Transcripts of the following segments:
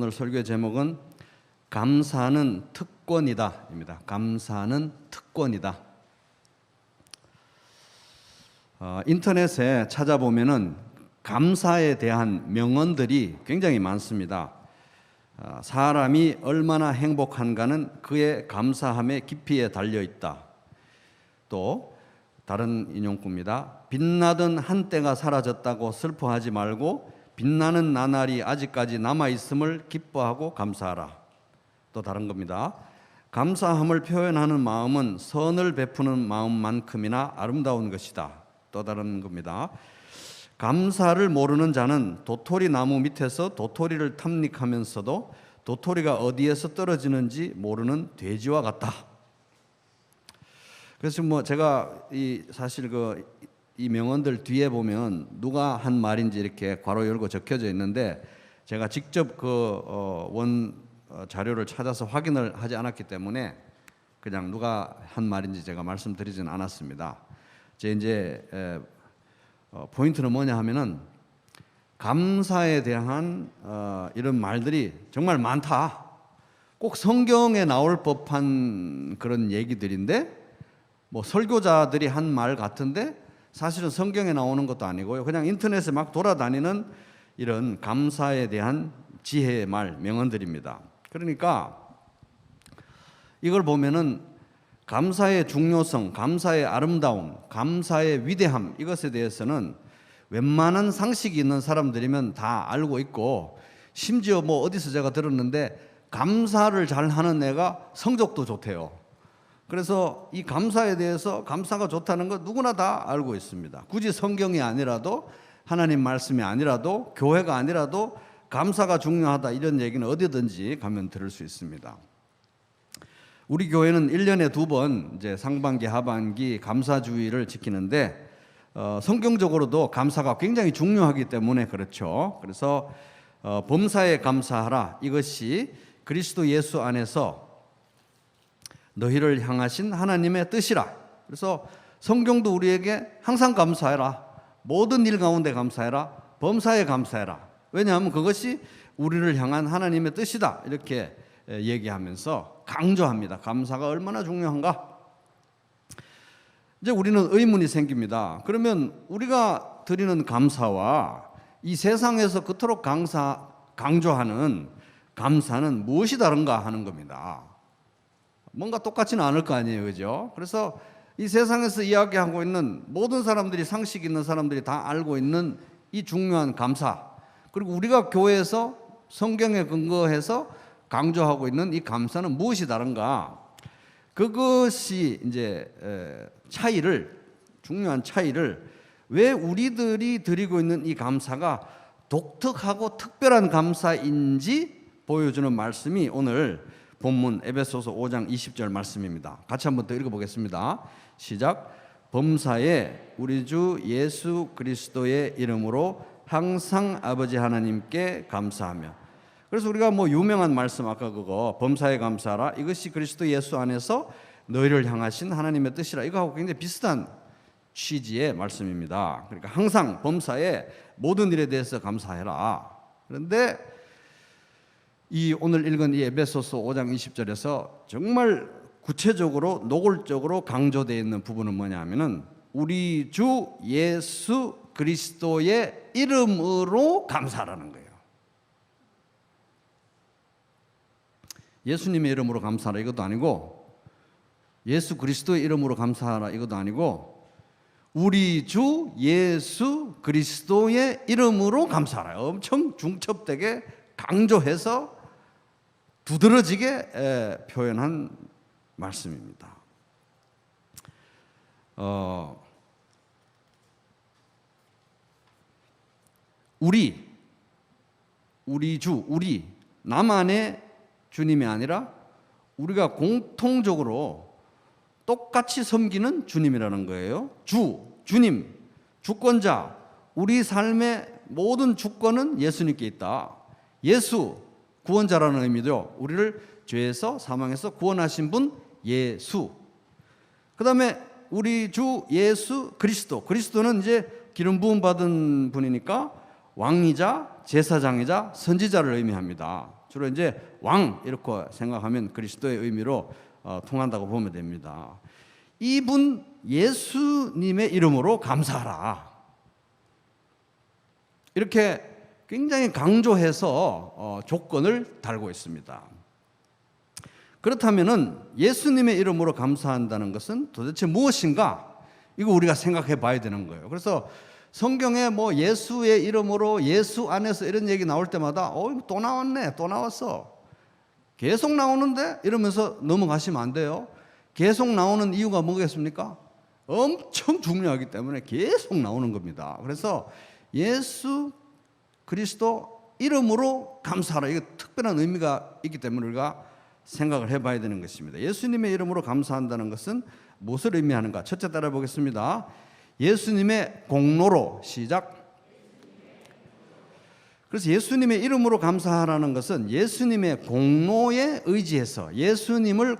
오늘 설교의 제목은 감사는 특권이다입니다. 감사는 특권이다. 인터넷에 찾아보면은 감사에 대한 명언들이 굉장히 많습니다. 사람이 얼마나 행복한가는 그의 감사함의 깊이에 달려 있다. 또 다른 인용구입니다. 빛나던 한때가 사라졌다고 슬퍼하지 말고 빛나는 나날이 아직까지 남아있음을 기뻐하고 감사하라. 또 다른 겁니다. 감사함을 표현하는 마음은 선을 베푸는 마음만큼이나 아름다운 것이다. 또 다른 겁니다. 감사를 모르는 자는 도토리 나무 밑에서 도토리를 탐닉하면서도 도토리가 어디에서 떨어지는지 모르는 돼지와 같다. 그래서 제가 사실 이 명언들 뒤에 보면 누가 한 말인지 이렇게 괄호 열고 적혀져 있는데 제가 직접 원 자료를 찾아서 확인을 하지 않았기 때문에 그냥 누가 한 말인지 제가 말씀드리지는 않았습니다. 이제 포인트는 뭐냐 하면은 감사에 대한 이런 말들이 정말 많다. 꼭 성경에 나올 법한 그런 얘기들인데 설교자들이 한 말 같은데 사실은 성경에 나오는 것도 아니고요. 그냥 인터넷에 막 돌아다니는 이런 감사에 대한 지혜의 말, 명언들입니다. 그러니까 이걸 보면은 감사의 중요성, 감사의 아름다움, 감사의 위대함, 이것에 대해서는 웬만한 상식이 있는 사람들이면 다 알고 있고, 심지어 어디서 제가 들었는데 감사를 잘 하는 애가 성적도 좋대요. 그래서 이 감사에 대해서 감사가 좋다는 거 누구나 다 알고 있습니다. 굳이 성경이 아니라도, 하나님 말씀이 아니라도, 교회가 아니라도 감사가 중요하다, 이런 얘기는 어디든지 가면 들을 수 있습니다. 우리 교회는 1년에 2번 이제 상반기, 하반기 감사주의를 지키는데 성경적으로도 감사가 굉장히 중요하기 때문에 그렇죠. 그래서 범사에 감사하라, 이것이 그리스도 예수 안에서 너희를 향하신 하나님의 뜻이라. 그래서 성경도 우리에게 항상 감사해라, 모든 일 가운데 감사해라, 범사에 감사해라. 왜냐하면 그것이 우리를 향한 하나님의 뜻이다, 이렇게 얘기하면서 강조합니다. 감사가 얼마나 중요한가. 이제 우리는 의문이 생깁니다. 그러면 우리가 드리는 감사와 이 세상에서 그토록 강조하는 감사는 무엇이 다른가 하는 겁니다. 뭔가 똑같지는 않을 거 아니에요, 그죠? 그래서 이 세상에서 이야기하고 있는 모든 사람들이, 상식 있는 사람들이 다 알고 있는 이 중요한 감사, 그리고 우리가 교회에서 성경에 근거해서 강조하고 있는 이 감사는 무엇이 다른가? 그것이 이제 중요한 차이를, 왜 우리들이 드리고 있는 이 감사가 독특하고 특별한 감사인지 보여주는 말씀이 오늘 본문 에베소서 5장 20절 말씀입니다. 같이 한번 더 읽어보겠습니다. 시작. 범사에 우리 주 예수 그리스도의 이름으로 항상 아버지 하나님께 감사하며. 그래서 우리가 유명한 말씀, 아까 범사에 감사하라, 이것이 그리스도 예수 안에서 너희를 향하신 하나님의 뜻이라, 이거하고 굉장히 비슷한 취지의 말씀입니다. 그러니까 항상 범사에 모든 일에 대해서 감사해라. 그런데 이 오늘 읽은 이 에베소서 5장 20절에서 정말 구체적으로 노골적으로 강조되어 있는 부분은 뭐냐 하면은 우리 주 예수 그리스도의 이름으로 감사하라는 거예요. 예수님의 이름으로 감사하라, 이것도 아니고, 예수 그리스도의 이름으로 감사하라, 이것도 아니고, 우리 주 예수 그리스도의 이름으로 감사하라. 엄청 중첩되게 강조해서 두드러지게 표현한 말씀입니다. 우리 나만의 주님이 아니라 우리가 공통적으로 똑같이 섬기는 주님이라는 거예요. 주님, 주권자, 우리 삶의 모든 주권은 예수님께 있다. 예수, 구원자라는 의미죠. 우리를 죄에서, 사망에서 구원하신 분 예수. 그 다음에 우리 주 예수 그리스도. 그리스도는 이제 기름 부음 받은 분이니까 왕이자 제사장이자 선지자를 의미합니다. 주로 이제 왕 이렇게 생각하면 그리스도의 의미로 통한다고 보면 됩니다. 이분 예수님의 이름으로 감사하라. 이렇게 굉장히 강조해서 조건을 달고 있습니다. 그렇다면은 예수님의 이름으로 감사한다는 것은 도대체 무엇인가? 이거 우리가 생각해 봐야 되는 거예요. 그래서 성경에 뭐 예수의 이름으로, 예수 안에서 이런 얘기 나올 때마다 또 나왔네, 또 나왔어. 계속 나오는데 이러면서 넘어가시면 안 돼요. 계속 나오는 이유가 뭐겠습니까? 엄청 중요하기 때문에 계속 나오는 겁니다. 그래서 예수 그리스도 이름으로 감사하라. 이게 특별한 의미가 있기 때문에 우리가 생각을 해봐야 되는 것입니다. 예수님의 이름으로 감사한다는 것은 무엇을 의미하는가? 첫째 따라 보겠습니다. 예수님의 공로로. 시작. 그래서 예수님의 이름으로 감사하라는 것은 예수님의 공로에 의지해서, 예수님의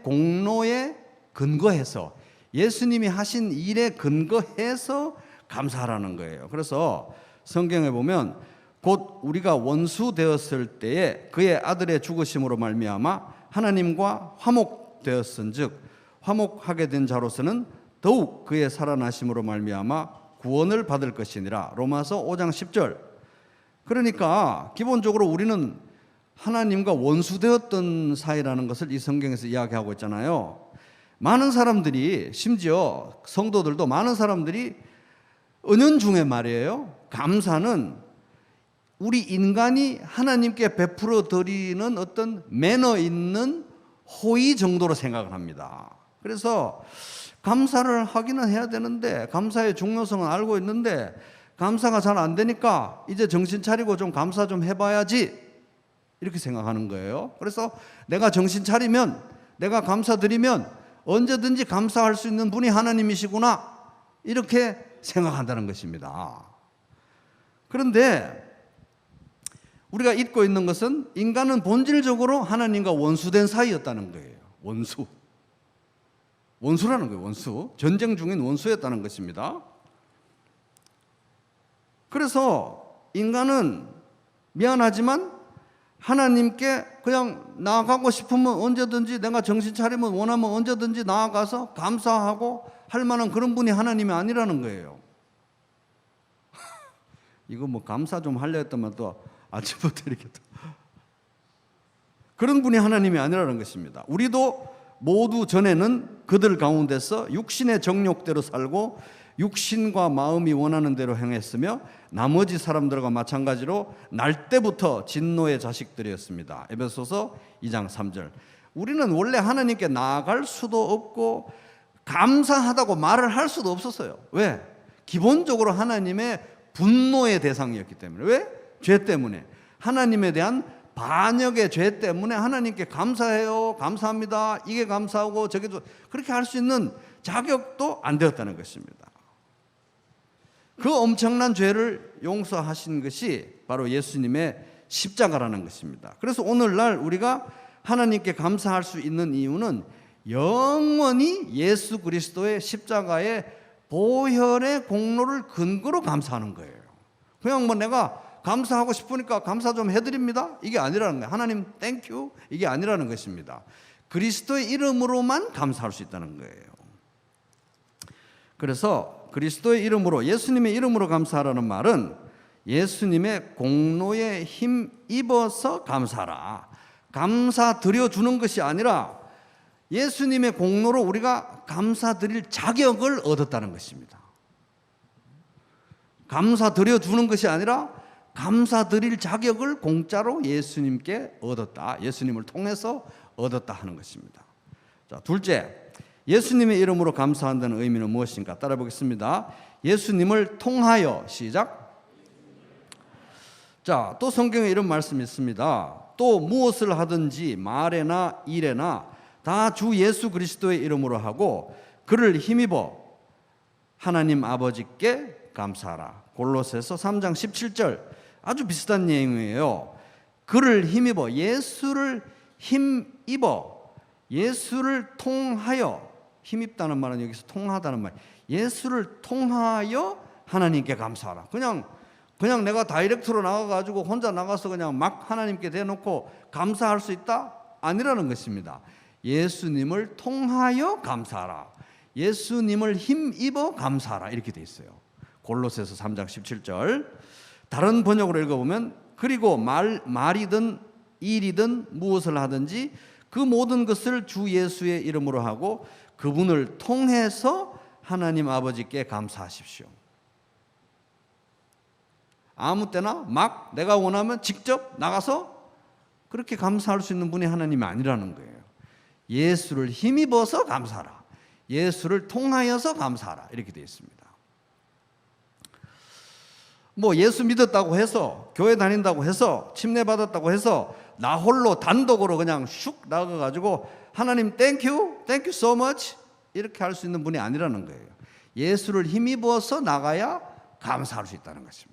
공로에 근거해서, 예수님이 하신 일에 근거해서 감사하라는 거예요. 그래서 성경에 보면 곧 우리가 원수 되었을 때에 그의 아들의 죽으심으로 말미암아 하나님과 화목되었은즉 화목하게 된 자로서는 더욱 그의 살아나심으로 말미암아 구원을 받을 것이니라. 로마서 5장 10절. 그러니까 기본적으로 우리는 하나님과 원수되었던 사이라는 것을 이 성경에서 이야기하고 있잖아요. 많은 사람들이, 심지어 성도들도 많은 사람들이 은연중에 말이에요, 감사는 우리 인간이 하나님께 베풀어 드리는 어떤 매너 있는 호의 정도로 생각을 합니다. 그래서 감사를 하기는 해야 되는데, 감사의 중요성은 알고 있는데 감사가 잘 안 되니까 이제 정신 차리고 좀 감사 좀 해봐야지, 이렇게 생각하는 거예요. 그래서 내가 정신 차리면, 내가 감사드리면 언제든지 감사할 수 있는 분이 하나님이시구나, 이렇게 생각한다는 것입니다. 그런데 우리가 잊고 있는 것은 인간은 본질적으로 하나님과 원수된 사이였다는 거예요. 원수라는 거예요. 원수. 전쟁 중인 원수였다는 것입니다. 그래서 인간은 미안하지만 하나님께 그냥 나아가고 싶으면 언제든지, 내가 정신 차리면 원하면 언제든지 나아가서 감사하고 할 만한 그런 분이 하나님이 아니라는 거예요. 이거 뭐 감사 좀 하려 했더만 또 아침부터 이렇게 또 그런 분이 하나님이 아니라는 것입니다. 우리도 모두 전에는 그들 가운데서 육신의 정욕대로 살고 육신과 마음이 원하는 대로 행했으며 나머지 사람들과 마찬가지로 날 때부터 진노의 자식들이었습니다. 에베소서 2장 3절. 우리는 원래 하나님께 나아갈 수도 없고 감사하다고 말을 할 수도 없었어요. 왜? 기본적으로 하나님의 분노의 대상이었기 때문에. 왜? 죄 때문에. 하나님에 대한 반역의 죄 때문에 하나님께 감사해요, 감사합니다, 이게 감사하고 저게도, 그렇게 할 수 있는 자격도 안 되었다는 것입니다. 그 엄청난 죄를 용서하신 것이 바로 예수님의 십자가라는 것입니다. 그래서 오늘날 우리가 하나님께 감사할 수 있는 이유는 영원히 예수 그리스도의 십자가의 보혈의 공로를 근거로 감사하는 거예요. 그냥 뭐 내가 감사하고 싶으니까 감사 좀 해드립니다, 이게 아니라는 거예요. 하나님 땡큐, 이게 아니라는 것입니다. 그리스도의 이름으로만 감사할 수 있다는 거예요. 그래서 그리스도의 이름으로, 예수님의 이름으로 감사하라는 말은 예수님의 공로에 힘입어서 감사하라, 감사드려주는 것이 아니라 예수님의 공로로 우리가 감사드릴 자격을 얻었다는 것입니다. 감사드려주는 것이 아니라 감사드릴 자격을 공짜로 예수님께 얻었다, 예수님을 통해서 얻었다 하는 것입니다. 자, 둘째, 예수님의 이름으로 감사한다는 의미는 무엇인가? 따라 보겠습니다. 예수님을 통하여. 시작. 자, 또 성경에 이런 말씀이 있습니다. 또 무엇을 하든지 말에나 일에나 다 주 예수 그리스도의 이름으로 하고 그를 힘입어 하나님 아버지께 감사하라. 골로새서 3장 17절. 아주 비슷한 내용이에요. 그를 힘입어, 예수를 힘입어, 예수를 통하여. 힘입다는 말은 여기서 통하다는 말. 예수를 통하여 하나님께 감사하라. 그냥 그냥 내가 다이렉트로 나가가지고 혼자 나가서 그냥 막 하나님께 대놓고 감사할 수 있다? 아니라는 것입니다. 예수님을 통하여 감사하라. 예수님을 힘입어 감사하라. 이렇게 돼 있어요. 골로새서 3장 17절. 다른 번역으로 읽어보면 그리고 말이든 일이든 무엇을 하든지 그 모든 것을 주 예수의 이름으로 하고 그분을 통해서 하나님 아버지께 감사하십시오. 아무 때나 막 내가 원하면 직접 나가서 그렇게 감사할 수 있는 분이 하나님이 아니라는 거예요. 예수를 힘입어서 감사하라. 예수를 통하여서 감사하라. 이렇게 되어 있습니다. 뭐 예수 믿었다고 해서 교회 다닌다고 해서 침례 받았다고 해서 나 홀로 단독으로 그냥 슉 나가가지고 하나님 땡큐 so much 이렇게 할 수 있는 분이 아니라는 거예요. 예수를 힘입어서 나가야 감사할 수 있다는 것입니다.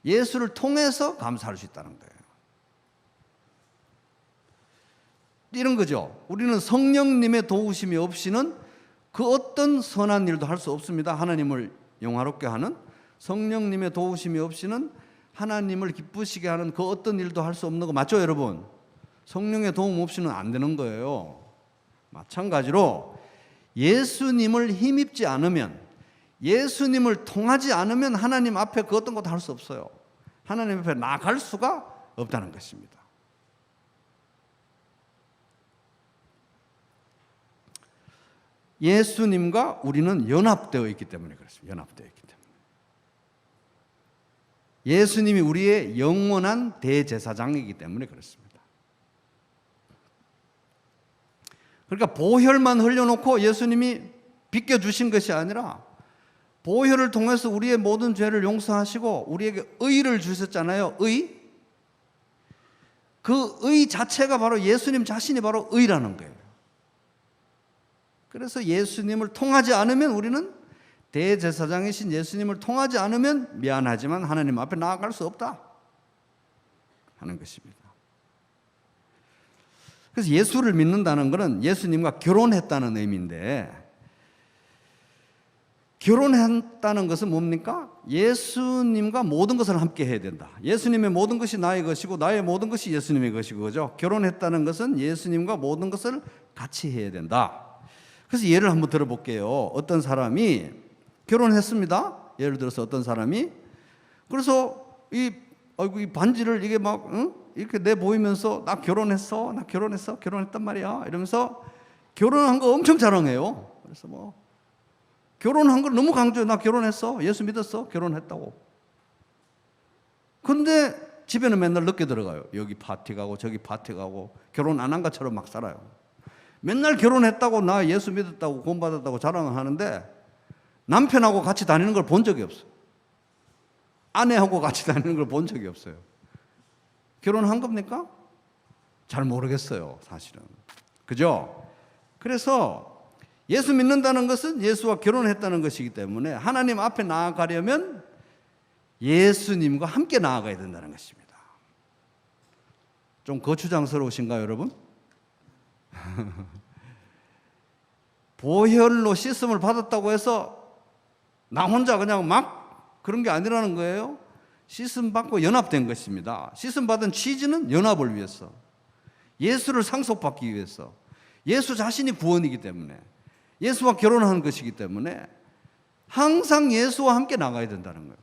예수를 통해서 감사할 수 있다는 거예요. 이런 거죠. 우리는 성령님의 도우심이 없이는 그 어떤 선한 일도 할 수 없습니다. 하나님을 영화롭게 하는 성령님의 도우심이 없이는 하나님을 기쁘시게 하는 그 어떤 일도 할 수 없는 거 맞죠, 여러분? 성령의 도움 없이는 안 되는 거예요. 마찬가지로 예수님을 힘입지 않으면, 예수님을 통하지 않으면 하나님 앞에 그 어떤 것도 할 수 없어요. 하나님 앞에 나갈 수가 없다는 것입니다. 예수님과 우리는 연합되어 있기 때문에 그렇습니다. 연합되어 있기 때문에. 예수님이 우리의 영원한 대제사장이기 때문에 그렇습니다. 그러니까 보혈만 흘려놓고 예수님이 빗겨주신 것이 아니라 보혈을 통해서 우리의 모든 죄를 용서하시고 우리에게 의를 주셨잖아요. 의. 그 의 자체가 바로 예수님 자신이 바로 의라는 거예요. 그래서 예수님을 통하지 않으면 우리는 대제사장이신 예수님을 통하지 않으면 미안하지만 하나님 앞에 나아갈 수 없다 하는 것입니다. 그래서 예수를 믿는다는 것은 예수님과 결혼했다는 의미인데, 결혼했다는 것은 뭡니까? 예수님과 모든 것을 함께 해야 된다. 예수님의 모든 것이 나의 것이고 나의 모든 것이 예수님의 것이고, 그죠? 결혼했다는 것은 예수님과 모든 것을 같이 해야 된다. 그래서 예를 한번 들어볼게요. 어떤 사람이 결혼했습니다. 예를 들어서 어떤 사람이 그래서 이 반지를 이게 막 이렇게 내 보이면서 나 결혼했단 말이야 이러면서 결혼한 거 엄청 자랑해요. 그래서 뭐 결혼한 걸 너무 강조해. 나 결혼했어. 예수 믿었어. 결혼했다고. 근데 집에는 맨날 늦게 들어가요. 여기 파티 가고 저기 파티 가고 결혼 안 한 것처럼 막 살아요. 맨날 결혼했다고 나 예수 믿었다고 구원받았다고 자랑을 하는데 남편하고 같이 다니는 걸 본 적이 없어요. 아내하고 같이 다니는 걸 본 적이 없어요. 결혼한 겁니까? 잘 모르겠어요, 사실은. 그죠? 그래서 예수 믿는다는 것은 예수와 결혼했다는 것이기 때문에 하나님 앞에 나아가려면 예수님과 함께 나아가야 된다는 것입니다. 좀 거추장스러우신가요, 여러분? 보혈로 씻음을 받았다고 해서 나 혼자 그냥 막 그런 게 아니라는 거예요. 씻음 받고 연합된 것입니다. 씻음 받은 취지는 연합을 위해서, 예수를 상속받기 위해서, 예수 자신이 구원이기 때문에, 예수와 결혼하는 것이기 때문에 항상 예수와 함께 나가야 된다는 거예요.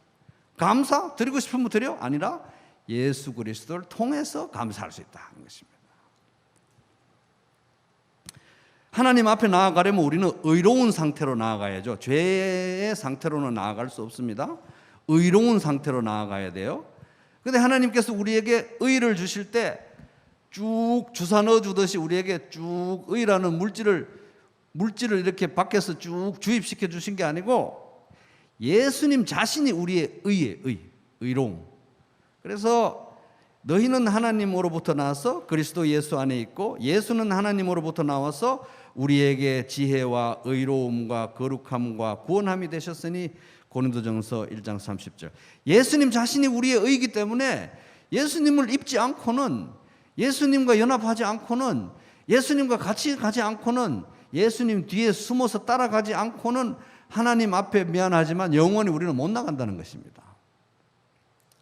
감사 드리고 싶으면 드려? 아니라 예수 그리스도를 통해서 감사할 수 있다는 것입니다. 하나님 앞에 나아가려면 우리는 의로운 상태로 나아가야죠. 죄의 상태로는 나아갈 수 없습니다. 의로운 상태로 나아가야 돼요. 그런데 하나님께서 우리에게 의를 주실 때 쭉 주사 넣어주듯이 우리에게 쭉 의라는 물질을 이렇게 밖에서 쭉 주입시켜 주신 게 아니고 예수님 자신이 우리의 의의 의로움. 그래서 너희는 하나님으로부터 나와서 그리스도 예수 안에 있고 예수는 하나님으로부터 나와서 우리에게 지혜와 의로움과 거룩함과 구원함이 되셨으니 고린도전서 1장 30절. 예수님 자신이 우리의 의이기 때문에 예수님을 입지 않고는, 예수님과 연합하지 않고는, 예수님과 같이 가지 않고는, 예수님 뒤에 숨어서 따라가지 않고는 하나님 앞에 미안하지만 영원히 우리는 못 나간다는 것입니다.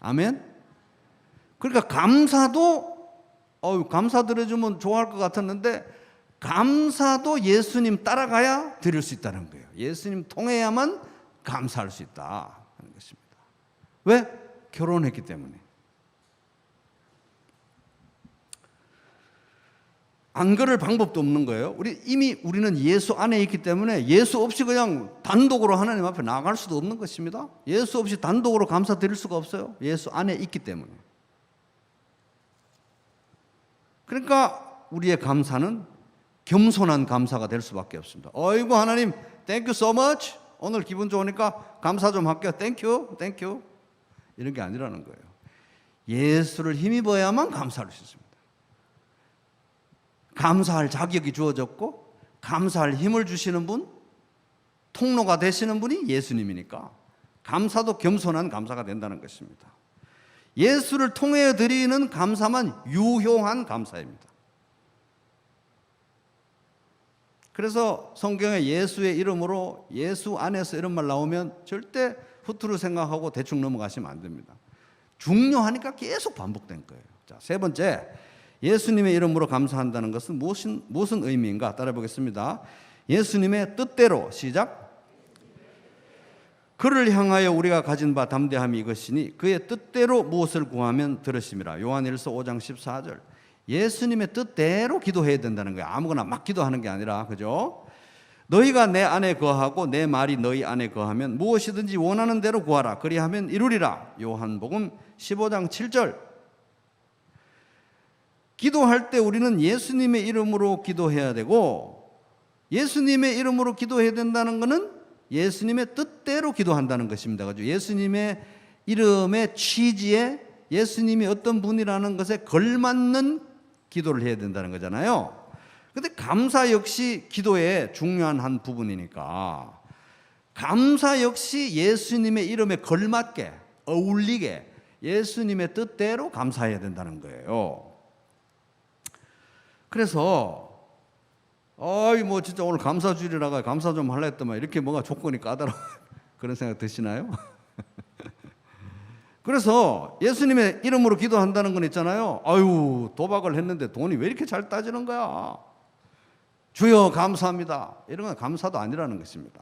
아멘. 그러니까 감사도 감사드려주면 좋아할 것 같았는데 감사도 예수님 따라가야 드릴 수 있다는 거예요. 예수님 통해야만 감사할 수 있다 하는 것입니다. 왜? 결혼했기 때문에. 안 그럴 방법도 없는 거예요. 우리는 예수 안에 있기 때문에 예수 없이 그냥 단독으로 하나님 앞에 나아갈 수도 없는 것입니다. 예수 없이 단독으로 감사드릴 수가 없어요. 예수 안에 있기 때문에. 그러니까 우리의 감사는 겸손한 감사가 될 수밖에 없습니다. 어이구 하나님, thank you so much. 오늘 기분 좋으니까 감사 좀 할게요. thank you, thank you. 이런 게 아니라는 거예요. 예수를 힘입어야만 감사할 수 있습니다. 감사할 자격이 주어졌고 감사할 힘을 주시는 분, 통로가 되시는 분이 예수님이니까 감사도 겸손한 감사가 된다는 것입니다. 예수를 통해 드리는 감사만 유효한 감사입니다. 그래서 성경에 예수의 이름으로 예수 안에서 이런 말 나오면 절대 후투루 생각하고 대충 넘어가시면 안 됩니다. 중요하니까 계속 반복된 거예요. 자, 세 번째, 예수님의 이름으로 감사한다는 것은 무슨 의미인가 따라 보겠습니다. 예수님의 뜻대로, 시작. 그를 향하여 우리가 가진 바 담대함이 이것이니 그의 뜻대로 무엇을 구하면 들으심이라. 요한일서 5장 14절. 예수님의 뜻대로 기도해야 된다는 거예요. 아무거나 막 기도하는 게 아니라, 그죠? 너희가 내 안에 거하고 내 말이 너희 안에 거하면 무엇이든지 원하는 대로 구하라. 그리하면 이루리라. 요한복음 15장 7절. 기도할 때 우리는 예수님의 이름으로 기도해야 되고, 예수님의 이름으로 기도해야 된다는 것은 예수님의 뜻대로 기도한다는 것입니다. 그죠? 예수님의 이름의 취지에 예수님이 어떤 분이라는 것에 걸맞는 기도를 해야 된다는 거잖아요. 근데 감사 역시 기도의 중요한 한 부분이니까 감사 역시 예수님의 이름에 걸맞게, 어울리게 예수님의 뜻대로 감사해야 된다는 거예요. 그래서 뭐 진짜 오늘 감사주일이라가 감사 좀 하려 했더만 이렇게 뭔가 조건이 까다로워 그런 생각 드시나요? 그래서 예수님의 이름으로 기도한다는 건 있잖아요. 아유, 도박을 했는데 돈이 왜 이렇게 잘 따지는 거야? 주여 감사합니다. 이런 건 감사도 아니라는 것입니다.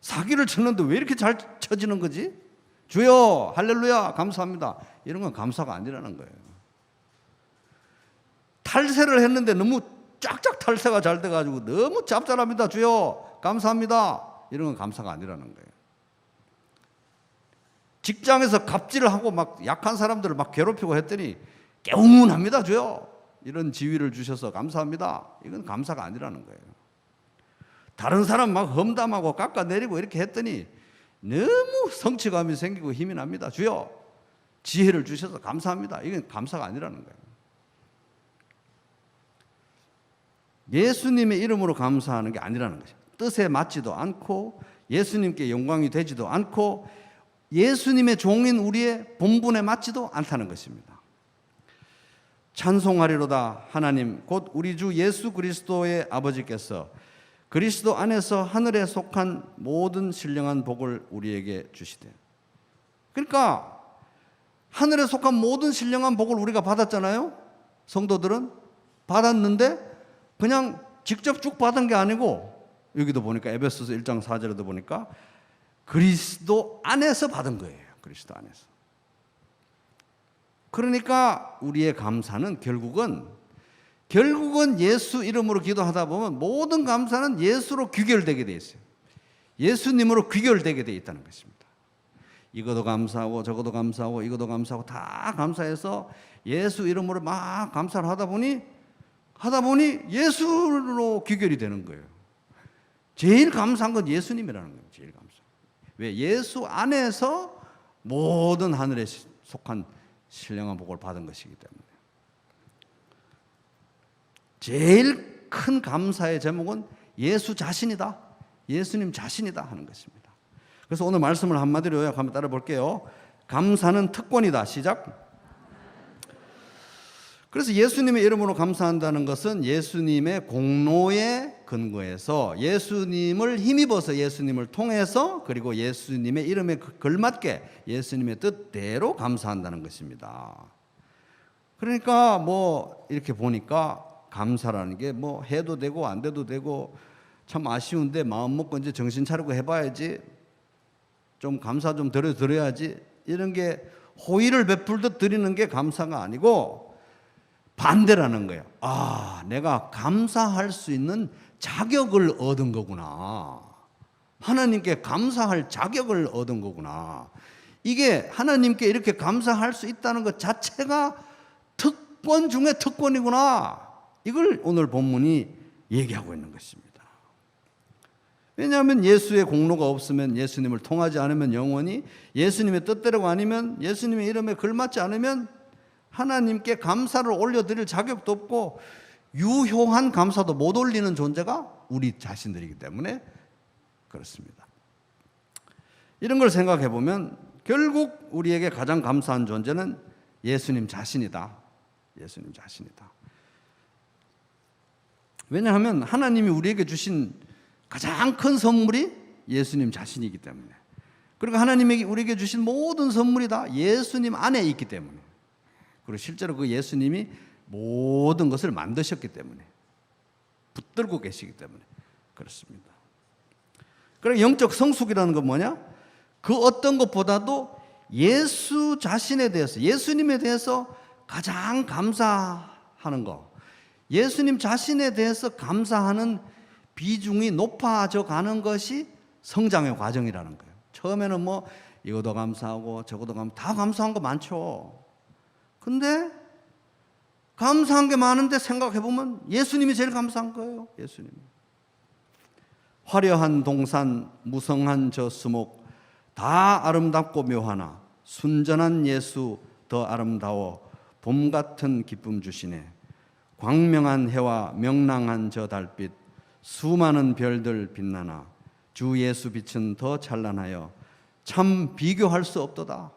사기를 쳤는데 왜 이렇게 잘 쳐지는 거지? 주여 할렐루야 감사합니다. 이런 건 감사가 아니라는 거예요. 탈세를 했는데 너무 쫙쫙 탈세가 잘 돼가지고 너무 짭짤합니다. 주여 감사합니다. 이런 건 감사가 아니라는 거예요. 직장에서 갑질을 하고 막 약한 사람들을 막 괴롭히고 했더니 개운합니다. 주여 이런 지위를 주셔서 감사합니다. 이건 감사가 아니라는 거예요. 다른 사람 막 험담하고 깎아내리고 이렇게 했더니 너무 성취감이 생기고 힘이 납니다. 주여 지혜를 주셔서 감사합니다. 이건 감사가 아니라는 거예요. 예수님의 이름으로 감사하는 게 아니라는 것이죠. 뜻에 맞지도 않고 예수님께 영광이 되지도 않고 예수님의 종인 우리의 본분에 맞지도 않다는 것입니다. 찬송하리로다 하나님 곧 우리 주 예수 그리스도의 아버지께서 그리스도 안에서 하늘에 속한 모든 신령한 복을 우리에게 주시되. 그러니까 하늘에 속한 모든 신령한 복을 우리가 받았잖아요. 성도들은 받았는데 그냥 직접 쭉 받은 게 아니고 여기도 보니까 에베소서 1장 4절에도 보니까 그리스도 안에서 받은 거예요. 그리스도 안에서. 그러니까 우리의 감사는 결국은 예수 이름으로 기도하다 보면 모든 감사는 예수로 귀결되게 돼 있어요. 예수님으로 귀결되게 돼 있다는 것입니다. 이것도 감사하고 저것도 감사하고 이것도 감사하고 다 감사해서 예수 이름으로 막 감사를 하다 보니 예수로 귀결이 되는 거예요. 제일 감사한 건 예수님이라는 거예요. 제일 감사. 왜? 예수 안에서 모든 하늘에 속한 신령한 복을 받은 것이기 때문에. 제일 큰 감사의 제목은 예수 자신이다. 예수님 자신이다 하는 것입니다. 그래서 오늘 말씀을 한마디로 요약하면 따라 볼게요. 감사는 특권이다. 시작. 그래서 예수님의 이름으로 감사한다는 것은 예수님의 공로에 근거해서 예수님을 힘입어서 예수님을 통해서 그리고 예수님의 이름에 걸맞게 예수님의 뜻대로 감사한다는 것입니다. 그러니까 뭐 이렇게 보니까 감사라는 게 뭐 해도 되고 안 돼도 되고 참 아쉬운데 마음 먹고 이제 정신 차리고 해봐야지, 좀 감사 좀 드려야지, 이런 게 호의를 베풀듯 드리는 게 감사가 아니고 반대라는 거예요. 아, 내가 감사할 수 있는 자격을 얻은 거구나. 하나님께 감사할 자격을 얻은 거구나. 이게 하나님께 이렇게 감사할 수 있다는 것 자체가 특권 중에 특권이구나. 이걸 오늘 본문이 얘기하고 있는 것입니다. 왜냐하면 예수의 공로가 없으면, 예수님을 통하지 않으면 영원히, 예수님의 뜻대로가 아니면, 예수님의 이름에 걸맞지 않으면 하나님께 감사를 올려드릴 자격도 없고 유효한 감사도 못 올리는 존재가 우리 자신들이기 때문에 그렇습니다. 이런 걸 생각해 보면 결국 우리에게 가장 감사한 존재는 예수님 자신이다. 예수님 자신이다. 왜냐하면 하나님이 우리에게 주신 가장 큰 선물이 예수님 자신이기 때문에, 그리고 하나님이 우리에게 주신 모든 선물이 다 예수님 안에 있기 때문에, 그리고 실제로 그 예수님이 모든 것을 만드셨기 때문에, 붙들고 계시기 때문에 그렇습니다. 그리고 영적 성숙이라는 건 뭐냐? 그 어떤 것보다도 예수 자신에 대해서, 예수님에 대해서 가장 감사하는 것, 예수님 자신에 대해서 감사하는 비중이 높아져 가는 것이 성장의 과정이라는 거예요. 처음에는 뭐 이것도 감사하고 저것도 다 감사한 거 많죠. 근데 감사한 게 많은데 생각해 보면 예수님이 제일 감사한 거예요. 예수님. 화려한 동산, 무성한 저 수목 다 아름답고 묘하나 순전한 예수 더 아름다워 봄 같은 기쁨 주시네. 광명한 해와 명랑한 저 달빛 수많은 별들 빛나나 주 예수 빛은 더 찬란하여 참 비교할 수 없도다.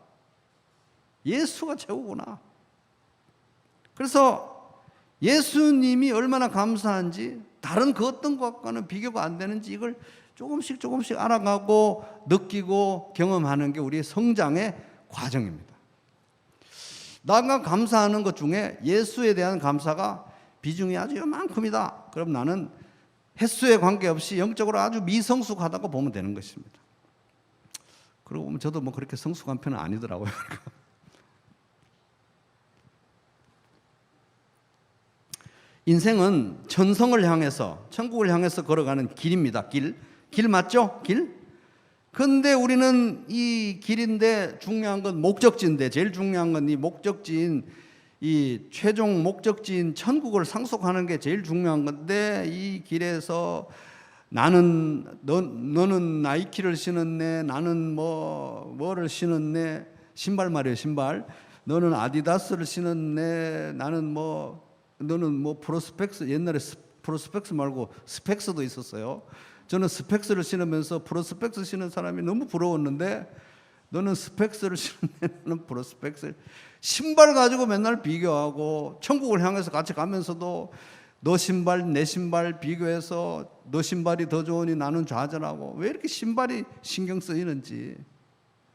예수가 최고구나. 그래서 예수님이 얼마나 감사한지 다른 그 어떤 것과는 비교가 안 되는지 이걸 조금씩 알아가고 느끼고 경험하는 게 우리의 성장의 과정입니다. 나가 감사하는 것 중에 예수에 대한 감사가 비중이 아주 요만큼이다. 그럼 나는 횟수에 관계없이 영적으로 아주 미성숙하다고 보면 되는 것입니다. 그러고 보면 저도 뭐 그렇게 성숙한 편은 아니더라고요. 인생은 천성을 향해서, 천국을 향해서 걸어가는 길입니다. 길 맞죠? 길? 근데 우리는 이 길인데 중요한 건 목적지인데, 제일 중요한 건 이 목적지인, 이 최종 목적지인 천국을 상속하는 게 제일 중요한 건데, 이 길에서 너는 나이키를 신었네, 나는 뭐를 신었네, 신발 말이에요, 신발. 너는 아디다스를 신었네, 너는 프로스펙스, 옛날에 프로스펙스 말고 스펙스도 있었어요. 저는 스펙스를 신으면서 프로스펙스 신은 사람이 너무 부러웠는데, 너는 스펙스를 신었네, 너는 프로스펙스. 신발 가지고 맨날 비교하고, 천국을 향해서 같이 가면서도 너 신발 내 신발 비교해서 너 신발이 더 좋으니 나는 좌절하고, 왜 이렇게 신발이 신경 쓰이는지.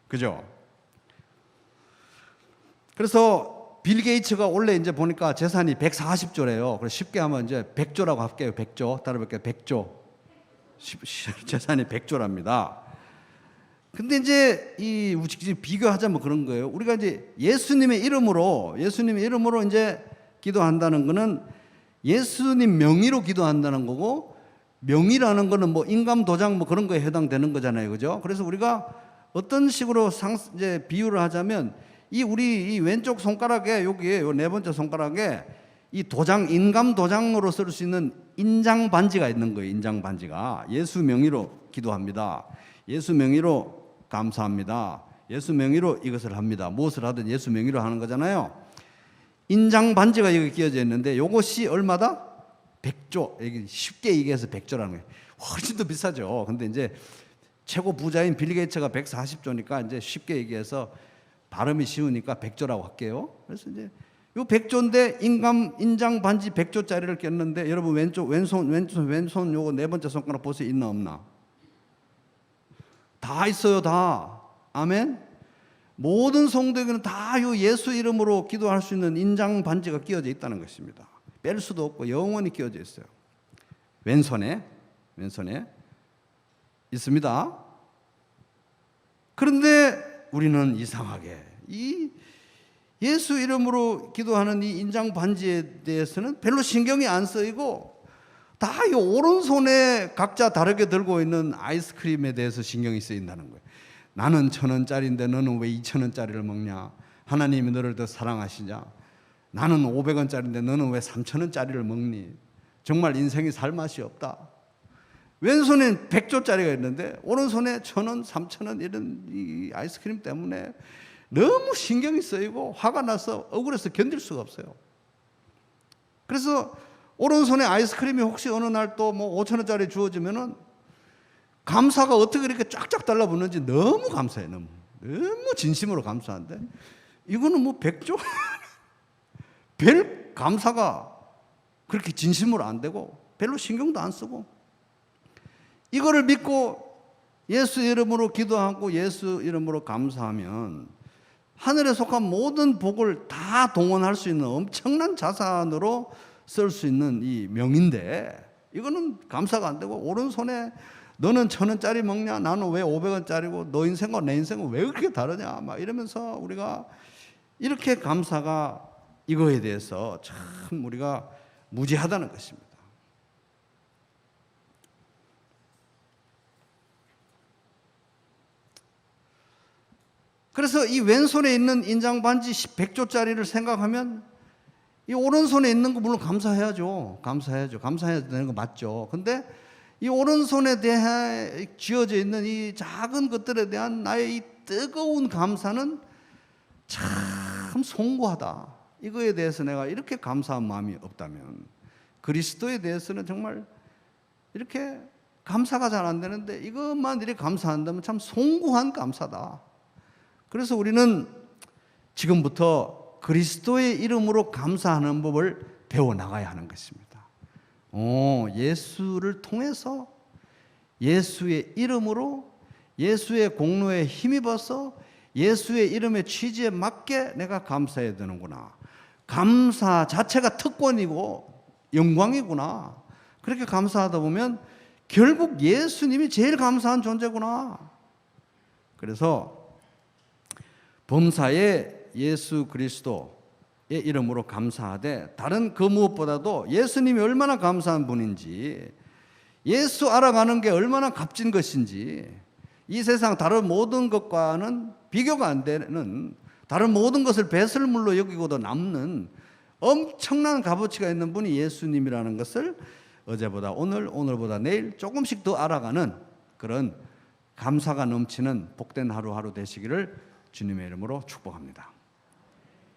그죠? 그래서 빌 게이츠가 원래 이제 보니까 재산이 140조래요. 그래서 쉽게 하면 이제 100조라고 할게요. 100조. 따라볼게요. 100조. 재산이 100조랍니다. 근데 이제 비교하자면 그런 거예요. 우리가 이제 예수님의 이름으로 이제 기도한다는 거는 예수님 명의로 기도한다는 거고, 명의라는 거는 뭐 인감 도장 뭐 그런 거에 해당되는 거잖아요. 그죠? 그래서 우리가 어떤 식으로 이제 비유를 하자면, 우리 이 왼쪽 손가락에, 여기에 요 네 번째 손가락에 이 도장, 인감 도장으로 쓸 수 있는 인장 반지가 있는 거예요. 인장 반지가. 예수 명의로 기도합니다. 예수 명의로 감사합니다. 예수 명의로 이것을 합니다. 무엇을 하든 예수 명의로 하는 거잖아요. 인장 반지가 여기 끼어져 있는데, 이것이 얼마다? 100조. 쉽게 얘기해서 100조라는 거예요. 훨씬 더 비싸죠. 근데 이제 최고 부자인 빌 게이츠가 140조니까 이제 쉽게 얘기해서 발음이 쉬우니까 100조라고 할게요. 그래서 이제 요 100조인데 인장 반지 100조짜리를 꼈는데 여러분 왼손 요거 네 번째 손가락 보세요. 있나 없나? 다 있어요, 다. 아멘. 모든 성도에게는 다 요 예수 이름으로 기도할 수 있는 인장 반지가 끼워져 있다는 것입니다. 뺄 수도 없고 영원히 끼워져 있어요. 왼손에 있습니다. 그런데 우리는 이상하게 이 예수 이름으로 기도하는 이 인장 반지에 대해서는 별로 신경이 안 쓰이고 다 이 오른손에 각자 다르게 들고 있는 아이스크림에 대해서 신경이 쓰인다는 거예요. 나는 1,000원짜리인데 너는 왜 2,000원짜리를 먹냐? 하나님이 너를 더 사랑하시냐? 나는 500원짜리인데 너는 왜 3,000원짜리를 먹니? 정말 인생이 살 맛이 없다. 왼손엔 100조짜리가 있는데 오른손에 1,000원, 3,000원 이런 이 아이스크림 때문에 너무 신경이 쓰이고 화가 나서 억울해서 견딜 수가 없어요. 그래서 오른손에 아이스크림이 혹시 어느 날 또 뭐 5,000원짜리 주어지면은 감사가 어떻게 이렇게 쫙쫙 달라붙는지 너무 감사해. 너무 진심으로 감사한데 이거는 뭐 100조? 별 감사가 그렇게 진심으로 안 되고 별로 신경도 안 쓰고 이거를 믿고 예수 이름으로 기도하고 예수 이름으로 감사하면 하늘에 속한 모든 복을 다 동원할 수 있는 엄청난 자산으로 쓸 수 있는 이 명인데 이거는 감사가 안 되고 오른손에 너는 1,000원짜리 먹냐? 나는 왜 500원짜리고 너 인생과 내 인생은 왜 그렇게 다르냐? 막 이러면서 우리가 이렇게 감사가 이거에 대해서 참 우리가 무지하다는 것입니다. 그래서 이 왼손에 있는 인장 반지 100조짜리를 생각하면 이 오른손에 있는 거 물론 감사해야죠. 감사해야 되는 거 맞죠. 근데 이 오른손에 대해 쥐어져 있는 이 작은 것들에 대한 나의 이 뜨거운 감사는 참 송구하다. 이거에 대해서 내가 이렇게 감사한 마음이 없다면 그리스도에 대해서는 정말 이렇게 감사가 잘 안 되는데 이것만 이렇게 감사한다면 참 송구한 감사다. 그래서 우리는 지금부터 그리스도의 이름으로 감사하는 법을 배워나가야 하는 것입니다. 예수를 통해서 예수의 이름으로 예수의 공로에 힘입어서 예수의 이름의 취지에 맞게 내가 감사해야 되는구나. 감사 자체가 특권이고 영광이구나. 그렇게 감사하다 보면 결국 예수님이 제일 감사한 존재구나. 그래서 범사에 예수 그리스도의 이름으로 감사하되 다른 그 무엇보다도 예수님이 얼마나 감사한 분인지 예수 알아가는 게 얼마나 값진 것인지 이 세상 다른 모든 것과는 비교가 안 되는 다른 모든 것을 배설물로 여기고도 남는 엄청난 값어치가 있는 분이 예수님이라는 것을 어제보다 오늘, 오늘보다 내일 조금씩 더 알아가는 그런 감사가 넘치는 복된 하루하루 되시기를 주님의 이름으로 축복합니다.